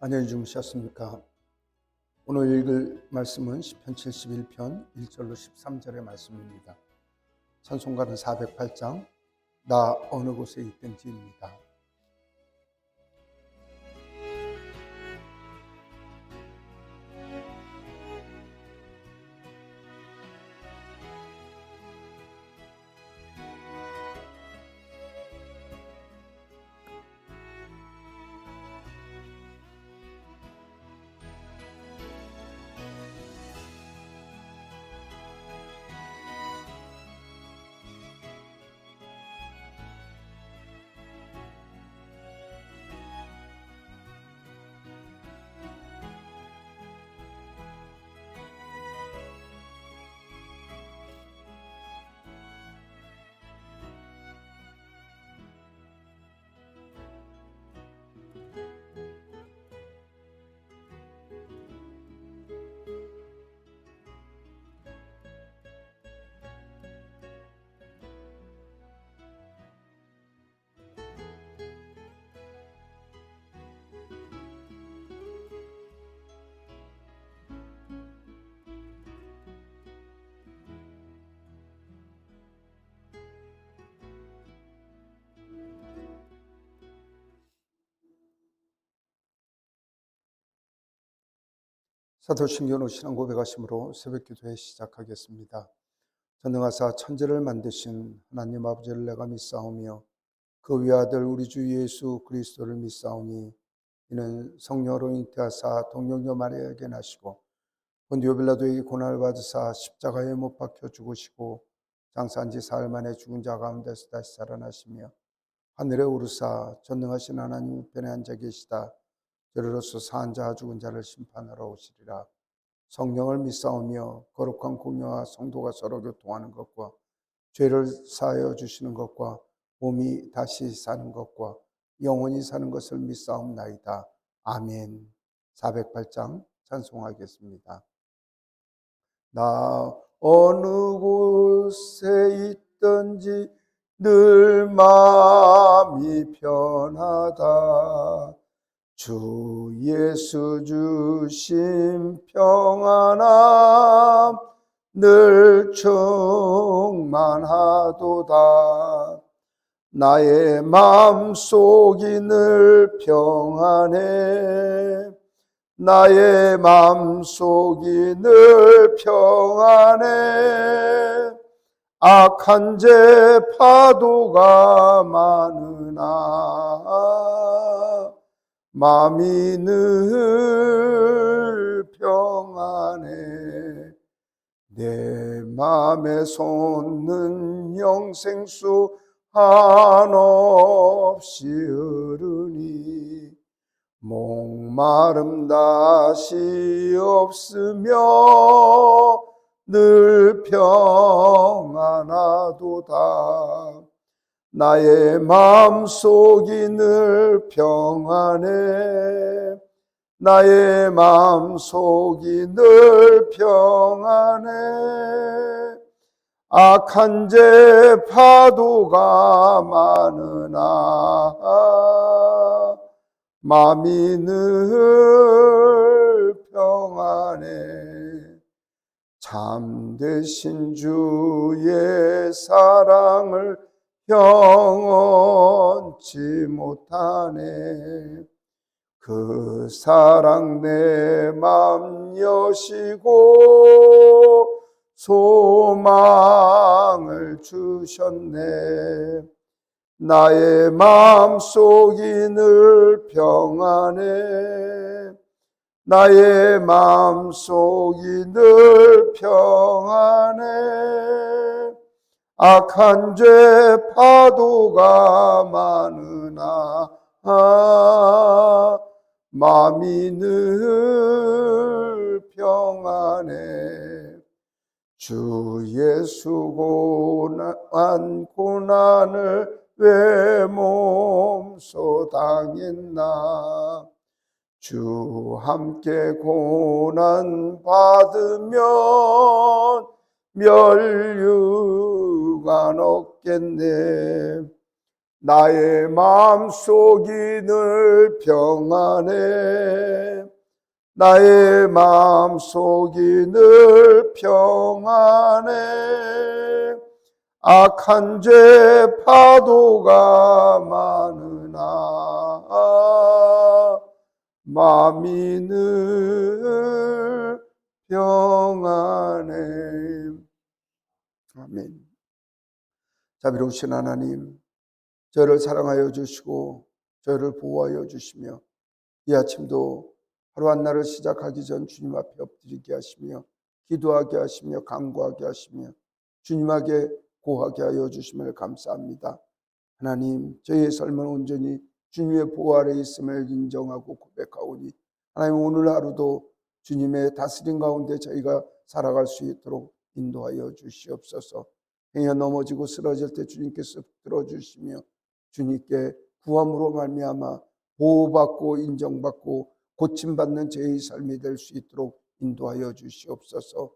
안녕히 주무셨습니까? 오늘 읽을 말씀은 시편 71편 1절로 13절의 말씀입니다. 찬송가는 408장 나 어느 곳에 있든지입니다. 사도신경으로 신앙 고백하심으로 새벽기도회 시작하겠습니다. 전능하사 천지를 만드신 하나님 아버지를 내가 믿사오며 그 위아들 우리 주 예수 그리스도를 믿사오니 이는 성령으로 잉태하사 동정녀 마리아에게 나시고 본디오 빌라도에게 고난을 받으사 십자가에 못 박혀 죽으시고 장사한 지 사흘 만에 죽은 자 가운데서 다시 살아나시며 하늘에 오르사 전능하신 하나님 우편에 앉아 계시다. 저리로서 사한 자 죽은 자를 심판하러 오시리라. 성령을 믿사오며 거룩한 공예와 성도가 서로 교통하는 것과 죄를 사하여 주시는 것과 몸이 다시 사는 것과 영원히 사는 것을 믿사옵나이다. 아멘. 408장 찬송하겠습니다. 나 어느 곳에 있든지 늘 마음이 편하다. 주 예수 주심 평안함 늘 충만하도다. 나의 마음속이 늘 평안해. 나의 마음속이 늘 평안해. 악한 죄 파도가 많으나 마음이 늘 평안해. 내 마음에 솟는 영생수 한없이 흐르니 목마름 다시 없으며 늘 평안하도다. 나의 마음속이 늘 평안해. 나의 마음속이 늘 평안해. 악한 죄 파도가 많으나 마음이 늘 평안해. 참되신 주의 사랑을 영원치 못하네. 그 사랑 내 맘 여시고 소망을 주셨네. 나의 마음속이 늘 평안해. 나의 마음속이 늘 평안해. 악한 죄 파도가 많으나 마음이 늘 평안해. 주 예수 고난을 왜 몸소 당했나. 주 함께 고난 받으면 멸류관 없겠네. 나의 마음속이 늘 평안해. 나의 마음속이 늘 평안해. 악한 죄 파도가 많으나 마음이 늘 평안해. 아멘. 자비로우신 하나님, 저를 사랑하여 주시고 저를 보호하여 주시며 이 아침도 하루 한 날을 시작하기 전 주님 앞에 엎드리게 하시며 기도하게 하시며 간구하게 하시며 주님에게 고하게 하여 주심을 감사합니다. 하나님, 저희의 삶은 온전히 주님의 보호 아래 있음을 인정하고 고백하오니 하나님, 오늘 하루도 주님의 다스림 가운데 저희가 살아갈 수 있도록 인도하여 주시옵소서. 행여 넘어지고 쓰러질 때 주님께서 들어주시며 주님께 구함으로 말미암아 보호받고 인정받고 고침받는 저희의 삶이 될 수 있도록 인도하여 주시옵소서.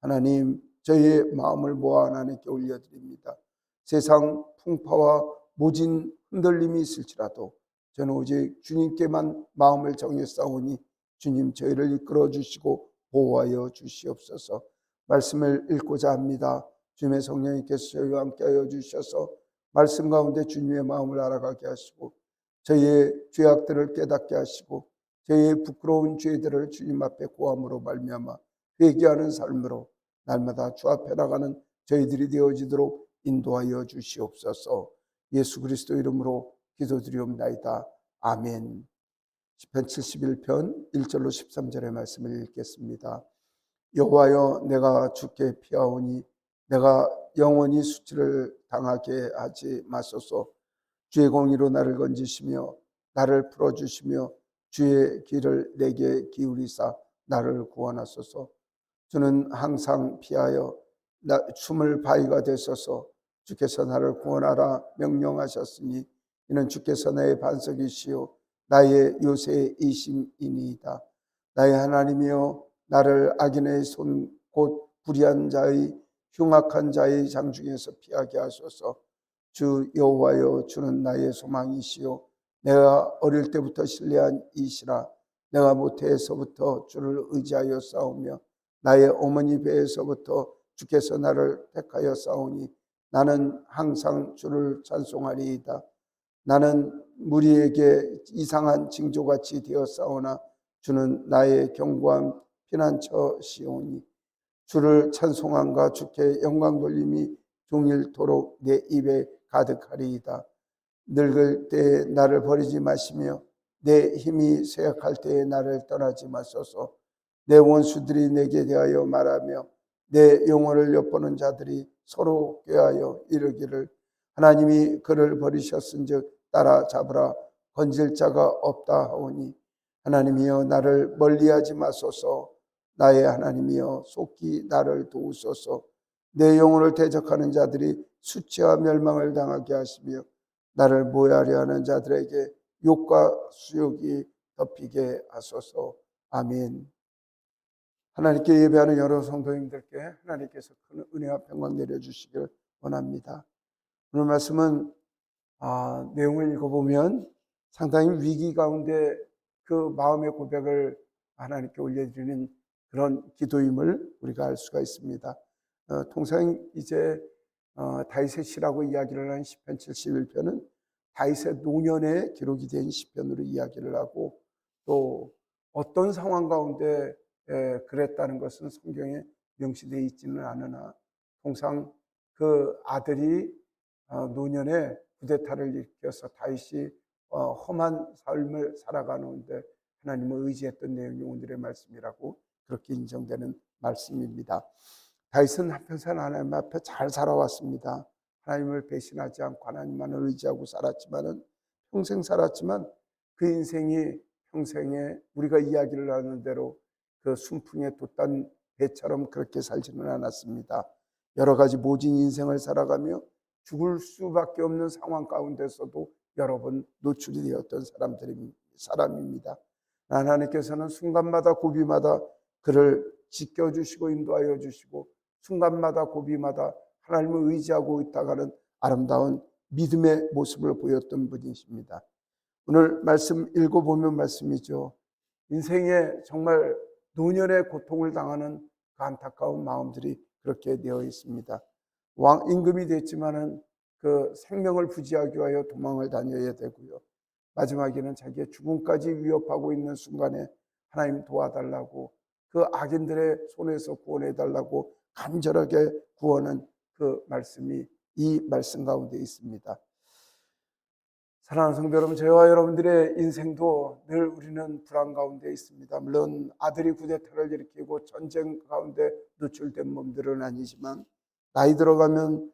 하나님, 저희의 마음을 모아 하나님께 올려드립니다. 세상 풍파와 모진 흔들림이 있을지라도 저는 오직 주님께만 마음을 정해 싸우니 주님 저희를 이끌어 주시고 보호하여 주시옵소서. 말씀을 읽고자 합니다. 주님의 성령님께서 저희와 함께하여 주셔서 말씀 가운데 주님의 마음을 알아가게 하시고 저희의 죄악들을 깨닫게 하시고 저희의 부끄러운 죄들을 주님 앞에 고함으로 말미암아 회개하는 삶으로 날마다 주 앞에 나가는 저희들이 되어지도록 인도하여 주시옵소서. 예수 그리스도 이름으로 기도드리옵나이다. 아멘. 시편 71편 1절로 13절의 말씀을 읽겠습니다. 여호와여, 내가 주께 피하오니 내가 영원히 수치를 당하게 하지 마소서. 주의 공의로 나를 건지시며 나를 풀어주시며 주의 길을 내게 기울이사 나를 구원하소서. 주는 항상 피하여 숨을 바위가 되소서. 주께서 나를 구원하라 명령하셨으니 이는 주께서 나의 반석이시요 나의 요새이심이니이다. 나의 하나님이여, 나를 악인의 손 곧 불의한 자의 흉악한 자의 장중에서 피하게 하소서. 주 여호와여, 주는 나의 소망이시요 내가 어릴 때부터 신뢰한 이시라. 내가 모태에서부터 주를 의지하여 싸우며 나의 어머니 배에서부터 주께서 나를 택하여 싸우니 나는 항상 주를 찬송하리이다. 나는 무리에게 이상한 징조같이 되어 싸우나 주는 나의 견고한 피난처시오니 주를 찬송함과 주께 영광 돌림이 종일토록 내 입에 가득하리이다. 늙을 때에 나를 버리지 마시며 내 힘이 쇠약할 때에 나를 떠나지 마소서. 내 원수들이 내게 대하여 말하며 내 영혼을 엿보는 자들이 서로 꾀하여 이르기를 하나님이 그를 버리셨은즉 따라잡으라 건질 자가 없다 하오니 하나님이여, 나를 멀리하지 마소서. 나의 하나님이여, 속히 나를 도우소서. 내 영혼을 대적하는 자들이 수치와 멸망을 당하게 하시며 나를 모해하려 하는 자들에게 욕과 수욕이 덮이게 하소서. 아멘. 하나님께 예배하는 여러 성도님들께 하나님께서 큰 은혜와 평강 내려주시길 원합니다. 오늘 말씀은 내용을 읽어보면 상당히 위기 가운데 그 마음의 고백을 하나님께 올려드리는 그런 기도임을 우리가 알 수가 있습니다. 통상 이제 다윗의 시라고 이야기를 하는 시편 71편은 다윗의 노년에 기록이 된 시편으로 이야기를 하고 또 어떤 상황 가운데 그랬다는 것은 성경에 명시되어 있지는 않으나 통상 그 아들이 노년에 쿠데타를 일으켜서 다윗이 험한 삶을 살아가는데 하나님을 의지했던 내용이 오늘의 말씀이라고 그렇게 인정되는 말씀입니다. 다윗은 한평생 하나님 앞에 잘 살아왔습니다. 하나님을 배신하지 않고 하나님만을 의지하고 살았지만은 평생 살았지만 그 인생이 평생에 우리가 이야기를 하는 대로 그 순풍에 돛단 배처럼 그렇게 살지는 않았습니다. 여러 가지 모진 인생을 살아가며 죽을 수밖에 없는 상황 가운데서도 여러 번 노출이 되었던 사람입니다. 하나님께서는 순간마다 고비마다 그를 지켜주시고 인도하여 주시고 순간마다 고비마다 하나님을 의지하고 있다가는 아름다운 믿음의 모습을 보였던 분이십니다. 오늘 말씀 읽어보면 말씀이죠. 인생에 정말 노년의 고통을 당하는 그 안타까운 마음들이 그렇게 되어 있습니다. 왕 임금이 됐지만은 그 생명을 부지하기 위하여 도망을 다녀야 되고요. 마지막에는 자기의 죽음까지 위협하고 있는 순간에 하나님 도와달라고, 그 악인들의 손에서 구원해 달라고 간절하게 구하는 그 말씀이 이 말씀 가운데 있습니다. 사랑하는 성도 여러분, 저와 여러분들의 인생도 늘 우리는 불안 가운데 있습니다. 물론 아들이 쿠데타를 일으키고 전쟁 가운데 노출된 몸들은 아니지만, 나이 들어가면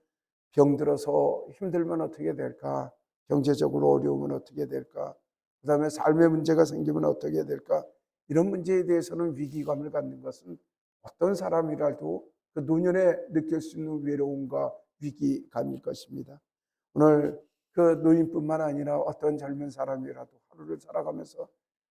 병들어서 힘들면 어떻게 될까? 경제적으로 어려우면 어떻게 될까? 그 다음에 삶의 문제가 생기면 어떻게 될까? 이런 문제에 대해서는 위기감을 갖는 것은 어떤 사람이라도 그 노년에 느낄 수 있는 외로움과 위기감일 것입니다. 오늘 그 노인뿐만 아니라 어떤 젊은 사람이라도 하루를 살아가면서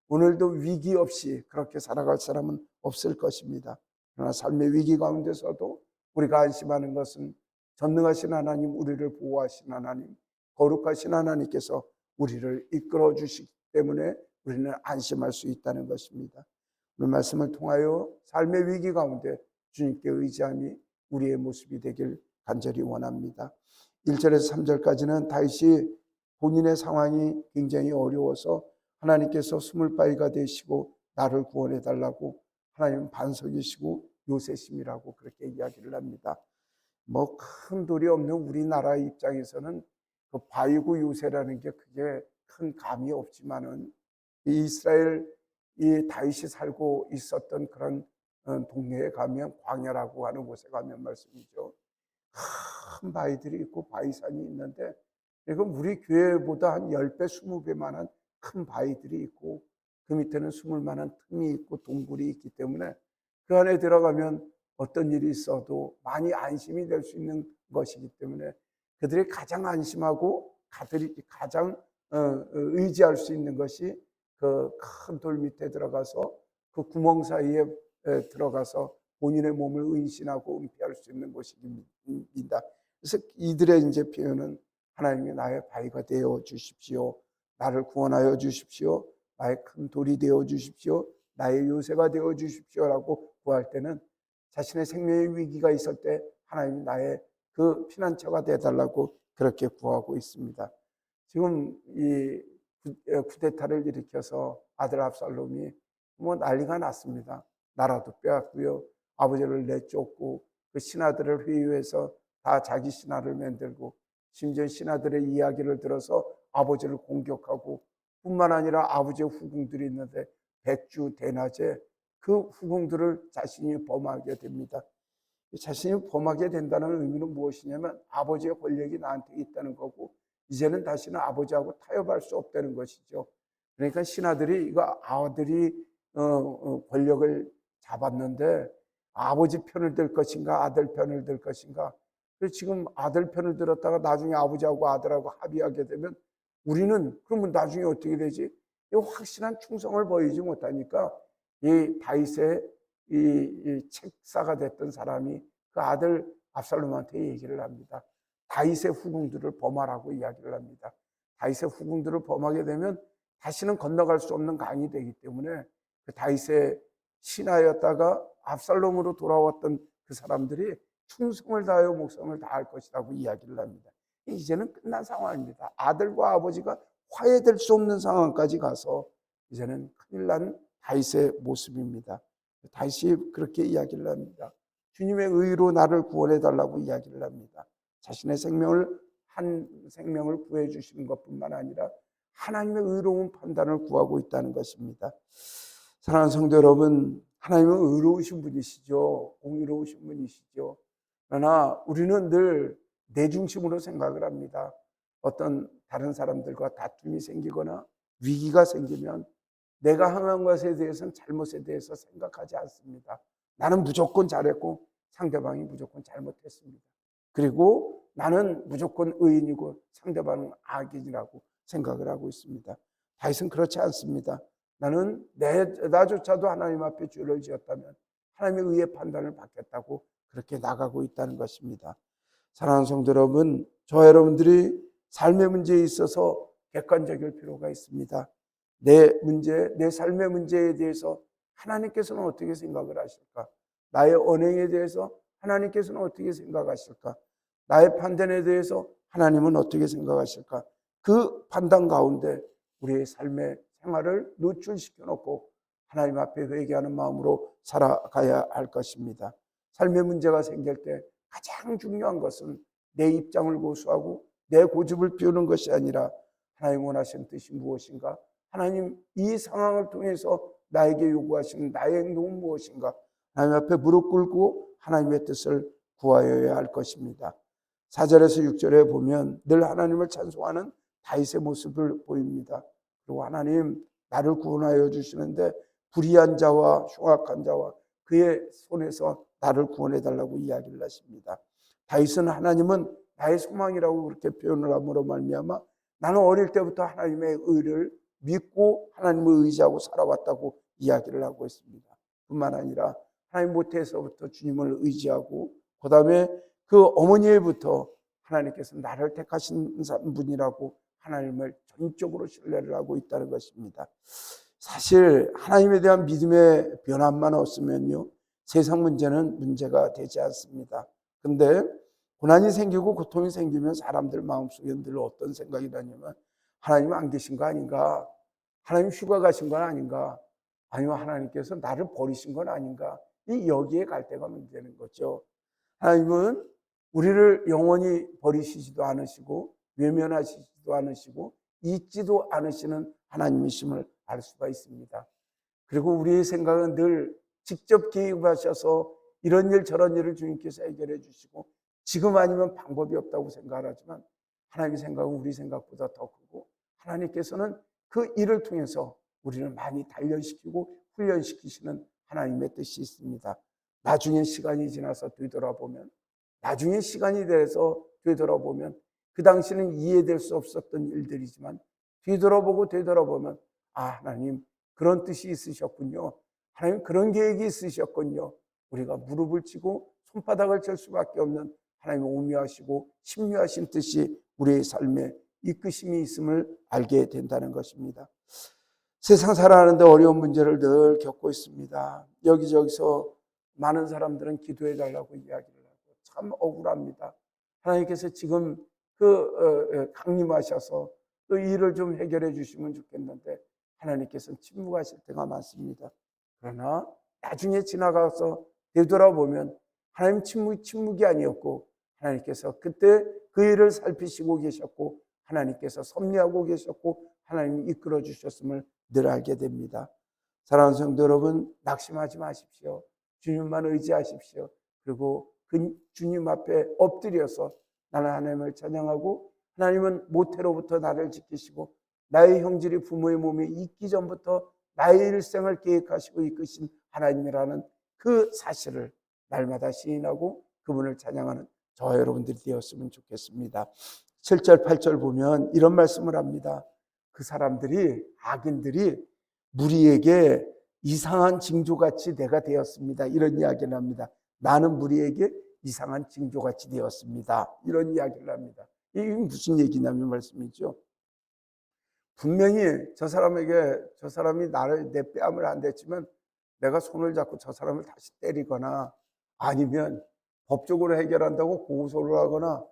오늘도 위기 없이 그렇게 살아갈 사람은 없을 것입니다. 그러나 삶의 위기 가운데서도 우리가 안심하는 것은 전능하신 하나님, 우리를 보호하신 하나님, 거룩하신 하나님께서 우리를 이끌어 주시기 때문에 우리는 안심할 수 있다는 것입니다. 오늘 말씀을 통하여 삶의 위기 가운데 주님께 의지함이 우리의 모습이 되길 간절히 원합니다. 1절에서 3절까지는 다윗이 본인의 상황이 굉장히 어려워서 하나님께서 숨을 바위가 되시고 나를 구원해 달라고 하나님은 반석이시고 요새심이라고 그렇게 이야기를 합니다. 뭐 큰 돌이 없는 우리나라 입장에서는 그 바위고 요새라는 게 그게 큰 감이 없지만은 이스라엘 이 다윗이 살고 있었던 그런 동네에 가면 광야라고 하는 곳에 가면 말씀이죠. 큰 바위들이 있고 바위산이 있는데, 이건 우리 교회보다 한 10배, 20배만한 큰 바위들이 있고 그 밑에는 숨을 만한 틈이 있고 동굴이 있기 때문에 그 안에 들어가면 어떤 일이 있어도 많이 안심이 될 수 있는 것이기 때문에 그들이 가장 안심하고 가장 의지할 수 있는 것이 그 큰 돌 밑에 들어가서 그 구멍 사이에 들어가서 본인의 몸을 은신하고 은폐할 수 있는 곳입니다. 그래서 이들의 이제 표현은 하나님이 나의 바위가 되어 주십시오. 나를 구원하여 주십시오. 나의 큰 돌이 되어 주십시오. 나의 요새가 되어 주십시오라고 구할 때는 자신의 생명의 위기가 있을 때 하나님이 나의 그 피난처가 되어달라고 그렇게 구하고 있습니다. 지금 이 쿠데타를 일으켜서 아들 압살롬이 뭐 난리가 났습니다. 나라도 빼앗고요, 아버지를 내쫓고 그 신하들을 회유해서 다 자기 신하를 만들고, 심지어 신하들의 이야기를 들어서 아버지를 공격하고, 뿐만 아니라 아버지의 후궁들이 있는데 백주 대낮에 그 후궁들을 자신이 범하게 됩니다. 자신이 범하게 된다는 의미는 무엇이냐면 아버지의 권력이 나한테 있다는 거고 이제는 다시는 아버지하고 타협할 수 없다는 것이죠. 그러니까 신하들이 이거 아들이 권력을 잡았는데 아버지 편을 들 것인가 아들 편을 들 것인가. 그래서 지금 아들 편을 들었다가 나중에 아버지하고 아들하고 합의하게 되면 우리는 그러면 나중에 어떻게 되지? 이 확실한 충성을 보이지 못하니까 이 다윗의 이 책사가 됐던 사람이 그 아들 압살롬한테 얘기를 합니다. 다윗의 후궁들을 범하라고 이야기를 합니다. 다윗의 후궁들을 범하게 되면 다시는 건너갈 수 없는 강이 되기 때문에 그 다윗의 신하였다가 압살롬으로 돌아왔던 그 사람들이 충성을 다하여 목숨을 다할 것이라고 이야기를 합니다. 이제는 끝난 상황입니다. 아들과 아버지가 화해될 수 없는 상황까지 가서 이제는 큰일 난 다윗의 모습입니다. 다윗이 그렇게 이야기를 합니다. 주님의 의로 나를 구원해 달라고 이야기를 합니다. 자신의 한 생명을 구해 주시는 것뿐만 아니라 하나님의 의로운 판단을 구하고 있다는 것입니다. 사랑하는 성도 여러분, 하나님은 의로우신 분이시죠. 공의로우신 분이시죠. 그러나 우리는 늘 내 중심으로 생각을 합니다. 어떤 다른 사람들과 다툼이 생기거나 위기가 생기면 내가 행한 것에 대해서는 잘못에 대해서 생각하지 않습니다. 나는 무조건 잘했고 상대방이 무조건 잘못했습니다. 그리고 나는 무조건 의인이고 상대방은 악인이라고 생각을 하고 있습니다. 다윗은 그렇지 않습니다. 나조차도 하나님 앞에 죄를 지었다면 하나님의 의의 판단을 받겠다고 그렇게 나가고 있다는 것입니다. 사랑하는 성도 여러분, 저와 여러분들이 삶의 문제에 있어서 객관적일 필요가 있습니다. 내 문제, 내 삶의 문제에 대해서 하나님께서는 어떻게 생각을 하실까? 나의 언행에 대해서 하나님께서는 어떻게 생각하실까? 나의 판단에 대해서 하나님은 어떻게 생각하실까? 그 판단 가운데 우리의 삶의 생활을 노출시켜 놓고 하나님 앞에 회개하는 마음으로 살아가야 할 것입니다. 삶의 문제가 생길 때 가장 중요한 것은 내 입장을 고수하고 내 고집을 피우는 것이 아니라 하나님 원하시는 뜻이 무엇인가? 하나님 이 상황을 통해서 나에게 요구하시는 나의 행동은 무엇인가? 하나님 앞에 무릎 꿇고 하나님의 뜻을 구하여야 할 것입니다. 4절에서 6절에 보면 늘 하나님을 찬송하는 다윗의 모습을 보입니다. 그리고 하나님 나를 구원하여 주시는데 불의한 자와 흉악한 자와 그의 손에서 나를 구원해 달라고 이야기를 하십니다. 다윗은 하나님은 나의 소망이라고 그렇게 표현을 함으로 말미암아 나는 어릴 때부터 하나님의 의를 믿고 하나님을 의지하고 살아왔다고 이야기를 하고 있습니다. 뿐만 아니라 하나님 모태에서부터 주님을 의지하고 그 다음에 그 어머니에부터 하나님께서 나를 택하신 분이라고 하나님을 전적으로 신뢰를 하고 있다는 것입니다. 사실 하나님에 대한 믿음의 변함만 없으면요 세상 문제는 문제가 되지 않습니다. 근데 고난이 생기고 고통이 생기면 사람들 마음속에 늘 어떤 생각이 나냐면 하나님 안 계신 거 아닌가? 하나님 휴가 가신 건 아닌가? 아니면 하나님께서 나를 버리신 건 아닌가? 이 여기에 갈 때가 문제는 거죠. 하나님은 우리를 영원히 버리시지도 않으시고 외면하시지도 않으시고 잊지도 않으시는 하나님이심을 알 수가 있습니다. 그리고 우리의 생각은 늘 직접 개입하셔서 이런 일 저런 일을 주님께서 해결해 주시고 지금 아니면 방법이 없다고 생각하지만 하나님의 생각은 우리 생각보다 더 크고 하나님께서는 그 일을 통해서 우리를 많이 단련시키고 훈련시키시는 하나님의 뜻이 있습니다. 나중에 시간이 지나서 되돌아보면 나중에 시간이 돼서 되돌아보면 그 당시는 이해될 수 없었던 일들이지만 되돌아보면 아 하나님 그런 뜻이 있으셨군요. 하나님 그런 계획이 있으셨군요. 우리가 무릎을 치고 손바닥을 칠 수밖에 없는 하나님의 오묘하시고 신묘하신 뜻이 우리의 삶에 이끄심이 있음을 알게 된다는 것입니다. 세상 살아가는데 어려운 문제를 늘 겪고 있습니다. 여기저기서 많은 사람들은 기도해 달라고 이야기를 하고 참 억울합니다. 하나님께서 지금 강림하셔서 그 일을 좀 해결해 주시면 좋겠는데 하나님께서는 침묵하실 때가 많습니다. 그러나 나중에 지나가서 되돌아보면 하나님 침묵이 아니었고 하나님께서 그때 그 일을 살피시고 계셨고 하나님께서 섭리하고 계셨고 하나님이 이끌어 주셨음을 늘 알게 됩니다. 사랑하는 성도 여러분, 낙심하지 마십시오. 주님만 의지하십시오. 그리고 그 주님 앞에 엎드려서 나는 하나님을 찬양하고 하나님은 모태로부터 나를 지키시고 나의 형질이 부모의 몸에 있기 전부터 나의 일생을 계획하시고 이끄신 하나님이라는 그 사실을 날마다 시인하고 그분을 찬양하는 저와 여러분들이 되었으면 좋겠습니다. 7절 8절 보면 이런 말씀을 합니다. 그 사람들이 악인들이 무리에게 이상한 징조같이 내가 되었습니다. 이런 이야기를 합니다. 나는 무리에게 이상한 징조같이 되었습니다. 이런 이야기를 합니다. 이게 무슨 얘기냐면 말씀이죠. 분명히 저 사람이 내 뺨을 안 댔지만 내가 손을 잡고 저 사람을 다시 때리거나 아니면 법적으로 해결한다고 고소를 하거나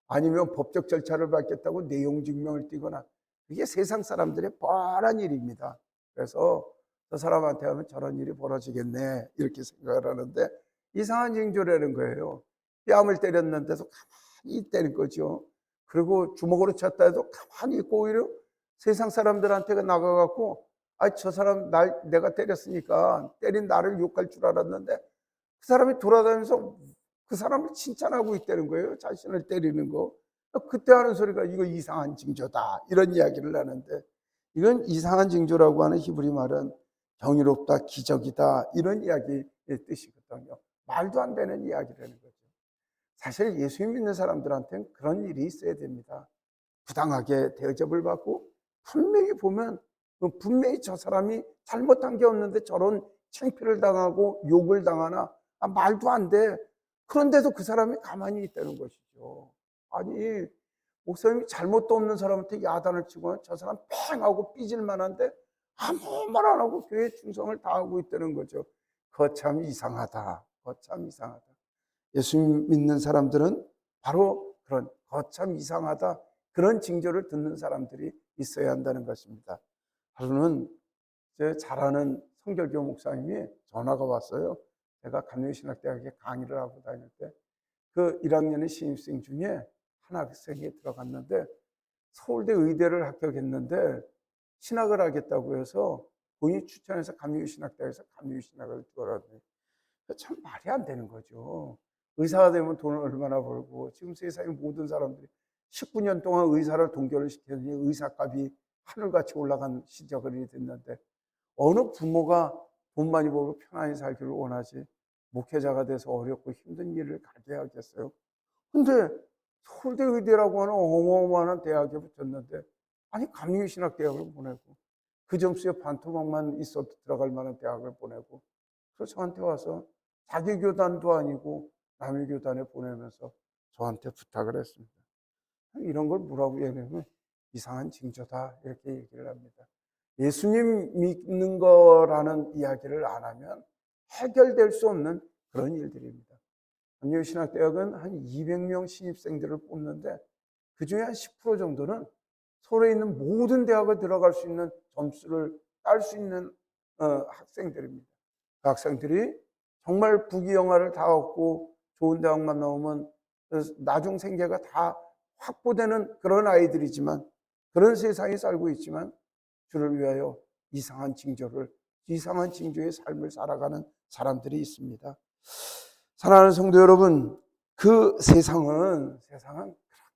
아니면 법적 절차를 밟겠다고 내용 증명을 띄거나 이게 세상 사람들의 뻔한 일입니다. 그래서 저 사람한테 하면 저런 일이 벌어지겠네 이렇게 생각을 하는데 이상한 징조라는 거예요. 뺨을 때렸는데도 가만히 때린 거죠. 그리고 주먹으로 쳤다 해도 가만히 있고 오히려 세상 사람들한테가 나가갖고 저 사람 내가 때렸으니까 때린 나를 욕할 줄 알았는데 그 사람이 돌아다니면서 그 사람을 칭찬하고 있다는 거예요. 자신을 때리는 거. 그때 하는 소리가 이거 이상한 징조다 이런 이야기를 하는데 이건 이상한 징조라고 하는 히브리 말은 경이롭다, 기적이다 이런 이야기의 뜻이거든요. 말도 안 되는 이야기라는 거죠. 사실 예수 믿는 사람들한테는 그런 일이 있어야 됩니다. 부당하게 대접을 받고 분명히 보면 분명히 저 사람이 잘못한 게 없는데 저런 창피를 당하고 욕을 당하나 말도 안 돼. 그런데도 그 사람이 가만히 있다는 것이죠. 아니 목사님이 잘못도 없는 사람한테 야단을 치고 저 사람 팽하고 삐질 만한데 아무 말 안 하고 교회 충성을 다하고 있다는 거죠. 거참 이상하다. 거참 이상하다. 예수 믿는 사람들은 바로 그런 거참 이상하다, 그런 징조를 듣는 사람들이 있어야 한다는 것입니다. 하루는 제 잘 아는 성결교 목사님이 전화가 왔어요. 제가 감리신학대학에 강의를 하고 다닐 때 그 1학년의 신입생 중에 한 학생이 들어갔는데 서울대 의대를 합격했는데 신학을 하겠다고 해서 본인이 추천해서 감리신학대학에서 감리신학을 들어가더니 참 말이 안 되는 거죠. 의사가 되면 돈을 얼마나 벌고, 지금 세상의 모든 사람들이 19년 동안 의사를 동결을 시켰더니 의사값이 하늘같이 올라간 시절이 됐는데, 어느 부모가 돈 많이 벌고 편안히 살기를 원하지 목회자가 돼서 어렵고 힘든 일을 가게 하겠어요? 근데 서울대 의대라고 하는 어마어마한 대학에 붙었는데, 아니 감리신학대학을 보내고 그 점수에 반토막만 있어도 들어갈 만한 대학을 보내고, 그래서 저한테 와서 자기 교단도 아니고 남의 교단에 보내면서 저한테 부탁을 했습니다. 이런 걸 뭐라고 얘기하면 이상한 징조다, 이렇게 얘기를 합니다. 예수님 믿는 거라는 이야기를 안 하면 해결될 수 없는 그런 일들입니다. 감리신학대학은 한 200명 신입생들을 뽑는데 그중에 한 10% 정도는 서울에 있는 모든 대학을 들어갈 수 있는 점수를 딸 수 있는 학생들입니다. 그 학생들이 정말 부귀영화를 다 얻고 좋은 대학만 나오면 나중 생계가 다 확보되는 그런 아이들이지만, 그런 세상에 살고 있지만 주를 위하여 이상한 징조의 삶을 살아가는 사람들이 있습니다. 사랑하는 성도 여러분, 그 세상은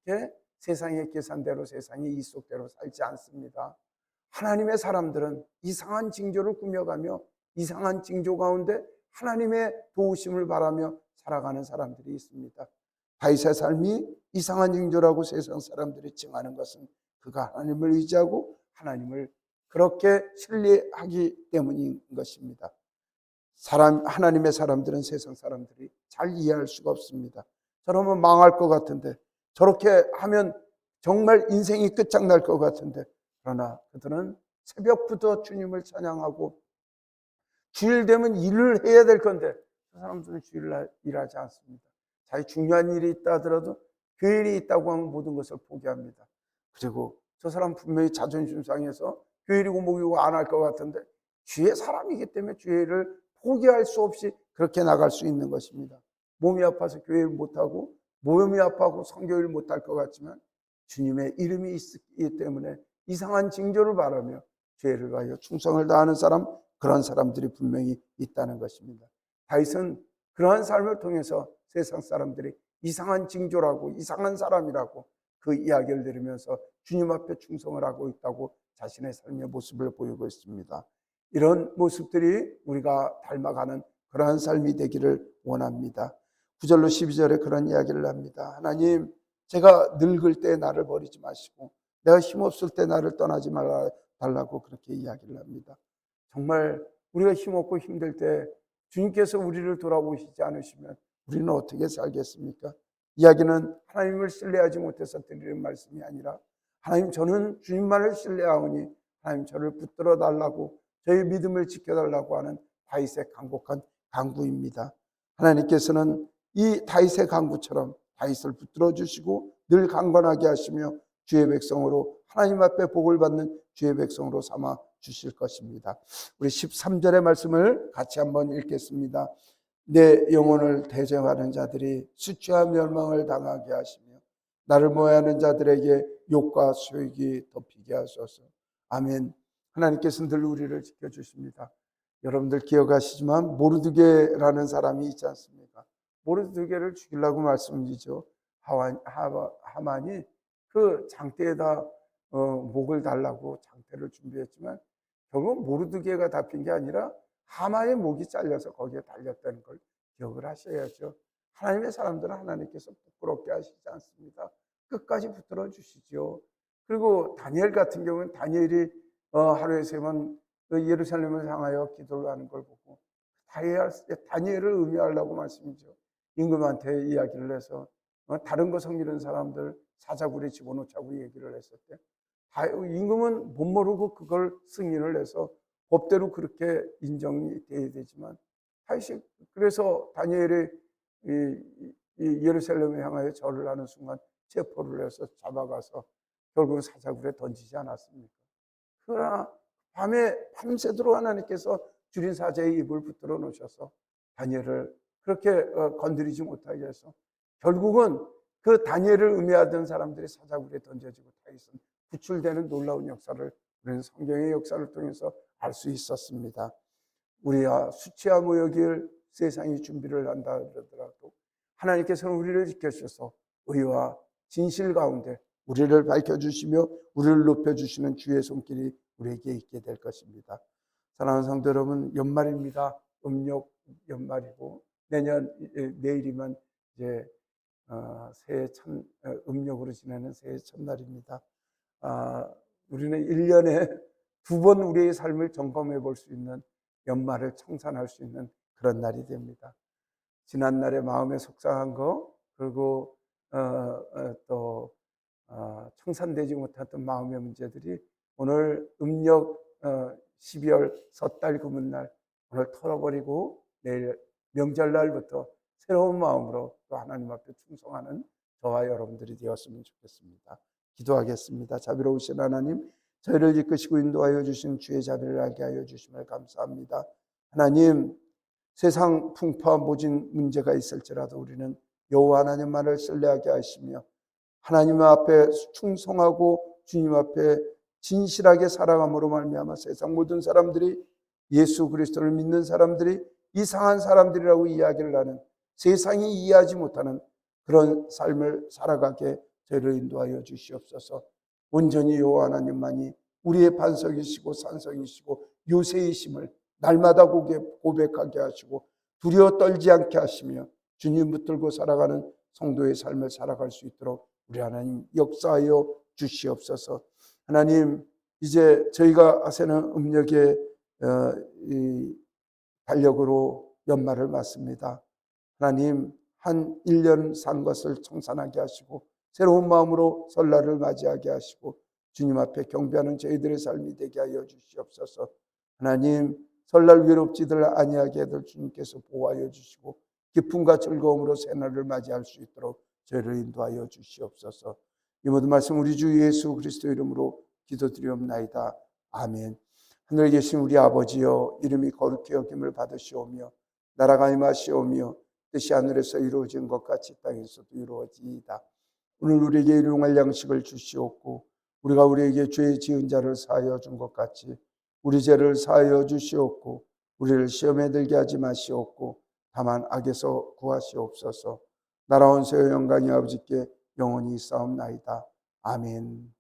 그렇게 세상의 계산대로, 세상의 이속대로 살지 않습니다. 하나님의 사람들은 이상한 징조를 꾸며가며 이상한 징조 가운데 하나님의 도우심을 바라며 살아가는 사람들이 있습니다. 다윗의 삶이 이상한 징조라고 세상 사람들이 칭하는 것은 그가 하나님을 의지하고 하나님을 그렇게 신뢰하기 때문인 것입니다. 하나님의 사람들은 세상 사람들이 잘 이해할 수가 없습니다. 저러면 망할 것 같은데, 저렇게 하면 정말 인생이 끝장날 것 같은데, 그러나 그들은 새벽부터 주님을 찬양하고 주일 되면 일을 해야 될 건데, 그 사람들은 주일날 일하지 않습니다. 자기 중요한 일이 있다 하더라도 교회일이 있다고 하면 모든 것을 포기합니다. 그리고 저 사람 분명히 자존심 상해서 교회일이고 목이고 안 할 것 같은데, 주의 사람이기 때문에 주일을 포기할 수 없이 그렇게 나갈 수 있는 것입니다. 몸이 아파서 교회를 못하고 몸이 아파하고 성교를 못할 것 같지만 주님의 이름이 있기 때문에 이상한 징조를 바라며 죄를 가하여 충성을 다하는 사람, 그런 사람들이 분명히 있다는 것입니다. 다윗은 그러한 삶을 통해서 세상 사람들이 이상한 징조라고, 이상한 사람이라고 그 이야기를 들으면서 주님 앞에 충성을 하고 있다고 자신의 삶의 모습을 보이고 있습니다. 이런 모습들이 우리가 닮아가는 그러한 삶이 되기를 원합니다. 9절로 12절에 그런 이야기를 합니다. 하나님, 제가 늙을 때 나를 버리지 마시고 내가 힘없을 때 나를 떠나지 말아달라고 그렇게 이야기를 합니다. 정말 우리가 힘없고 힘들 때 주님께서 우리를 돌아보시지 않으시면 우리는 어떻게 살겠습니까? 이야기는 하나님을 신뢰하지 못해서 드리는 말씀이 아니라, 하나님, 저는 주님만을 신뢰하오니 하나님 저를 붙들어 달라고, 저희 믿음을 지켜달라고 하는 다윗의 간곡한 간구입니다. 하나님께서는 이 다윗의 간구처럼 다윗을 붙들어 주시고 늘 강건하게 하시며 주의 백성으로, 하나님 앞에 복을 받는 주의 백성으로 삼아 주실 것입니다. 우리 13절의 말씀을 같이 한번 읽겠습니다. 내 영혼을 대적하는 자들이 수치와 멸망을 당하게 하시며 나를 모해하는 자들에게 욕과 소욕이 덮이게 하소서. 아멘. 하나님께서 늘 우리를 지켜주십니다. 여러분들 기억하시지만 모르드게라는 사람이 있지 않습니까? 모르드게를 죽이려고 말씀이죠. 하만이 그 장대에다 목을 달라고 장대를 준비했지만 결국 모르드게가 잡힌 게 아니라 하만의 목이 잘려서 거기에 달렸다는 걸 기억을 하셔야죠. 하나님의 사람들은 하나님께서 부끄럽게 하시지 않습니다. 끝까지 붙들어 주시죠. 그리고 다니엘 같은 경우는 다니엘이 하루에 3번 예루살렘을 향하여 기도를 하는 걸 보고 다니엘을 의미하려고 말씀이죠. 임금한테 이야기를 해서 다른 거 섬기는 사람들 사자굴에 집어넣자고 얘기를 했을 때 임금은 못 모르고 그걸 승인을 해서 법대로 그렇게 인정이 돼야 되지만 사실 그래서 다니엘이 예루살렘을 향하여 절을 하는 순간 체포를 해서 잡아가서 결국은 사자굴에 던지지 않았습니까? 그러나 밤새도록 하나님께서 주린 사자의 입을 붙들어 놓으셔서 다니엘을 그렇게 건드리지 못하게 해서 결국은 그 다니엘을 음해하던 사람들이 사자굴에 던져지고 다윗은 구출되는 놀라운 역사를 우리는 성경의 역사를 통해서 알 수 있었습니다. 우리야 수치와 모욕일 세상이 준비를 한다 그러더라도 하나님께서는 우리를 지켜주셔서 의와 진실 가운데 우리를 밝혀주시며 우리를 높여주시는 주의 손길이 우리에게 있게 될 것입니다. 사랑하는 성도 여러분, 연말입니다. 음력 연말이고 내일이면 이제 음력으로 지내는 새해 첫날입니다. 우리는 1년에 2번 우리의 삶을 점검해 볼 수 있는 연말을 청산할 수 있는 그런 날이 됩니다. 지난날에 마음에 속상한 거 그리고 또 청산되지 못했던 마음의 문제들이 오늘 음력 12월 섣달 금은날 오늘 털어버리고 내일 명절날부터 새로운 마음으로 또 하나님 앞에 충성하는 저와 여러분들이 되었으면 좋겠습니다. 기도하겠습니다. 자비로우신 하나님, 저희를 이끄시고 인도하여 주신 주의 자비를 알게 하여 주심을 감사합니다. 하나님, 세상 풍파와 모진 문제가 있을지라도 우리는 여호와 하나님만을 신뢰하게 하시며 하나님 앞에 충성하고 주님 앞에 진실하게 살아감으로 말미암아 세상 모든 사람들이 예수 그리스도를 믿는 사람들이 이상한 사람들이라고 이야기를 하는 세상이 이해하지 못하는 그런 삶을 살아가게 저희를 인도하여 주시옵소서. 온전히 여호와 하나님만이 우리의 반석이시고 산성이시고 요새이심을 날마다 고백하게 하시고 두려워 떨지 않게 하시며 주님 붙들고 살아가는 성도의 삶을 살아갈 수 있도록 우리 하나님 역사하여 주시옵소서. 하나님, 이제 저희가 하세는 음력의 이 달력으로 연말을 맞습니다. 하나님, 한 1년 산 것을 청산하게 하시고 새로운 마음으로 설날을 맞이하게 하시고 주님 앞에 경배하는 저희들의 삶이 되게 하여 주시옵소서. 하나님, 설날 외롭지들 아니하게 해들 주님께서 보호하여 주시고 기쁨과 즐거움으로 새날을 맞이할 수 있도록 저희를 인도하여 주시옵소서. 이 모든 말씀 우리 주 예수 그리스도 이름으로 기도드리옵나이다. 아멘. 하늘에 계신 우리 아버지여, 이름이 거룩히 여김을 받으시오며 나라가 임하시오며 뜻이 하늘에서 이루어진 것 같이 땅에서도 이루어지이다. 오늘 우리에게 일용할 양식을 주시옵고 우리가 우리에게 죄 지은 자를 사하여 준 것 같이 우리 죄를 사하여 주시옵고 우리를 시험에 들게 하지 마시옵고 다만 악에서 구하시옵소서. 나라와 권세와 영광이 아버지께 영원히 있사옵나이다. 아멘.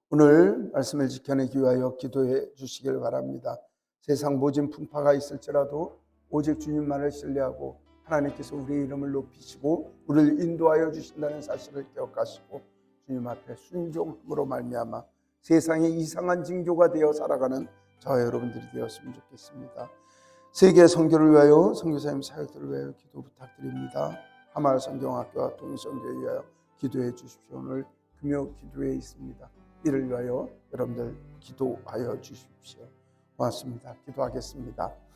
오늘 말씀을 지켜내기 위하여 기도해 주시길 바랍니다. 세상 모진 풍파가 있을지라도 오직 주님만을 신뢰하고 하나님께서 우리의 이름을 높이시고 우리를 인도하여 주신다는 사실을 기억하시고 주님 앞에 순종함으로 말미암아 세상의 이상한 징조가 되어 살아가는 저와 여러분들이 되었으면 좋겠습니다. 세계 선교를 위하여 선교사님 사역들을 위하여 기도 부탁드립니다. 하마을 성경학교와 동일선교에 위하여 기도해 주십시오. 오늘 금요 기도회에 있습니다. 이를 위하여 여러분들 기도하여 주십시오. 고맙습니다. 기도하겠습니다.